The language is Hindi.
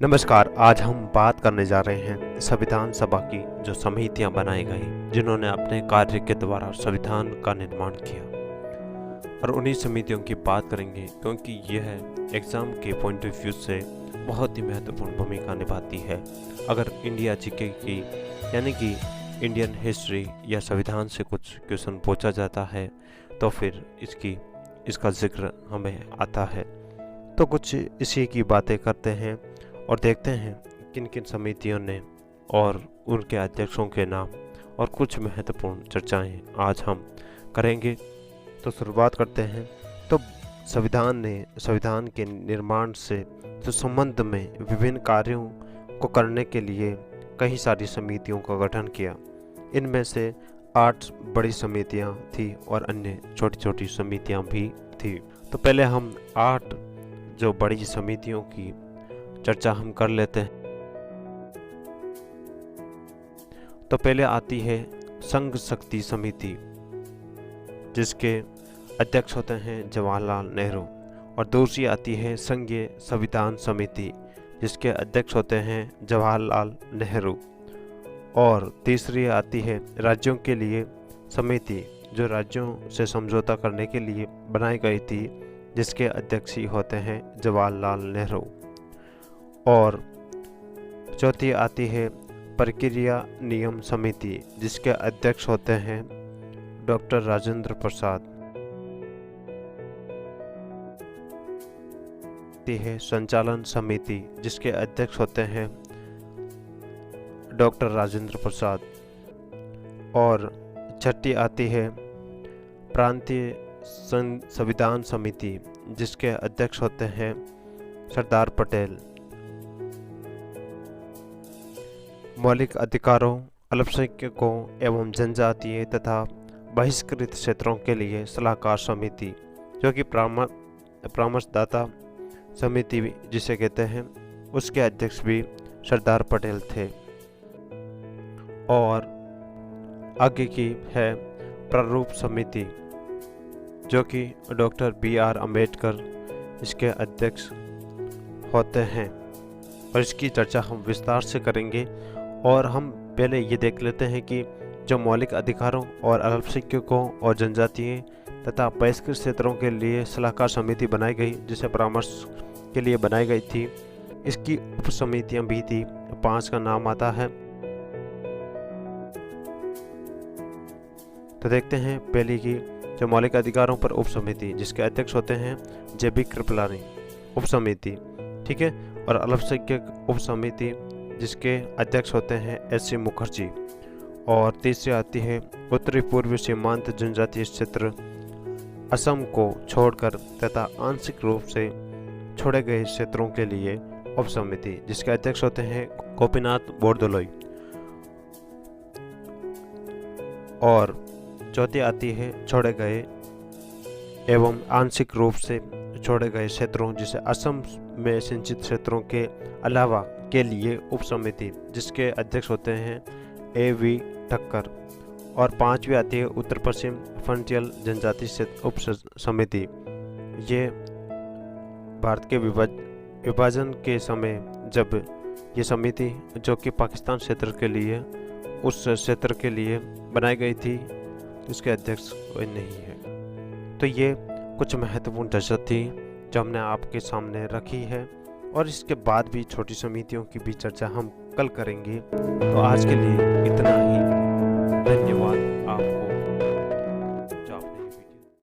नमस्कार। आज हम बात करने जा रहे हैं संविधान सभा की जो समितियां बनाई गई जिन्होंने अपने कार्य के द्वारा संविधान का निर्माण किया, और उन्हीं समितियों की बात करेंगे क्योंकि यह एग्ज़ाम के पॉइंट ऑफ व्यू से बहुत ही महत्वपूर्ण भूमिका निभाती है। अगर इंडिया जीके की यानी कि इंडियन हिस्ट्री या संविधान से कुछ क्वेश्चन पूछा जाता है तो फिर इसका जिक्र हमें आता है। तो कुछ इसी की बातें करते हैं और देखते हैं किन किन समितियों ने और उनके अध्यक्षों के नाम और कुछ महत्वपूर्ण चर्चाएं आज हम करेंगे। तो शुरुआत करते हैं। तो संविधान के निर्माण से जो संबंध में विभिन्न कार्यों को करने के लिए कई सारी समितियों का गठन किया। इनमें से 8 बड़ी समितियां थी और अन्य छोटी छोटी समितियां भी थी। तो पहले हम 8 जो बड़ी समितियों की चर्चा हम कर लेते हैं। तो पहले आती है संघ शक्ति समिति, जिसके अध्यक्ष होते हैं जवाहरलाल नेहरू, और दूसरी आती है संघीय संविधान समिति, जिसके अध्यक्ष होते हैं जवाहरलाल नेहरू, और तीसरी आती है राज्यों के लिए समिति, जो राज्यों से समझौता करने के लिए बनाई गई थी, जिसके अध्यक्ष ही होते हैं जवाहरलाल नेहरू, और चौथी आती है प्रक्रिया नियम समिति, जिसके अध्यक्ष होते हैं डॉक्टर राजेंद्र प्रसाद। है संचालन समिति, जिसके अध्यक्ष होते हैं डॉक्टर राजेंद्र प्रसाद, और छठी आती है प्रांतीय संविधान समिति, जिसके अध्यक्ष होते हैं सरदार पटेल। मौलिक अधिकारों, अल्पसंख्यकों एवं जनजातीय तथा बहिष्कृत क्षेत्रों के लिए सलाहकार समिति, जो कि परामर्शदाता समिति जिसे कहते हैं, उसके अध्यक्ष भी सरदार पटेल थे। और आगे की है प्रारूप समिति, जो कि डॉक्टर BR अम्बेडकर इसके अध्यक्ष होते हैं, और इसकी चर्चा हम विस्तार से करेंगे। और हम पहले ये देख लेते हैं कि जो मौलिक अधिकारों और अल्पसंख्यकों और जनजातीय तथा बहिष्कृत क्षेत्रों के लिए सलाहकार समिति बनाई गई, जिसे परामर्श के लिए बनाई गई थी, इसकी उप समितियाँ भी थी। 5 का नाम आता है। तो देखते हैं पहली की जो मौलिक अधिकारों पर उप समिति, जिसके अध्यक्ष होते हैं JB कृपलानी उप समिति, ठीक है। और अल्पसंख्यक उप समिति, जिसके अध्यक्ष होते हैं SC मुखर्जी। और तीसरी आती है उत्तरी पूर्वी सीमांत जनजातीय क्षेत्र असम को छोड़कर तथा आंशिक रूप से छोड़े गए क्षेत्रों के लिए उप समिति, जिसके अध्यक्ष होते हैं गोपीनाथ बोरदोलोई। और चौथी आती है छोड़े गए एवं आंशिक रूप से छोड़े गए क्षेत्रों, जिसे असम में सिंचित क्षेत्रों के अलावा के लिए उप समिति, जिसके अध्यक्ष होते हैं AV ठक्कर। और 5वीं आती है उत्तर पश्चिम फ्रंटियल जनजाति क्षेत्र उप समिति। ये भारत के विभाजन के समय जब ये समिति, जो कि पाकिस्तान क्षेत्र के लिए, उस क्षेत्र के लिए बनाई गई थी, उसके अध्यक्ष कोई नहीं है। तो ये कुछ महत्वपूर्ण चर्चा थी जो हमने आपके सामने रखी है, और इसके बाद भी छोटी समितियों की भी चर्चा हम कल करेंगे। तो आज के लिए इतना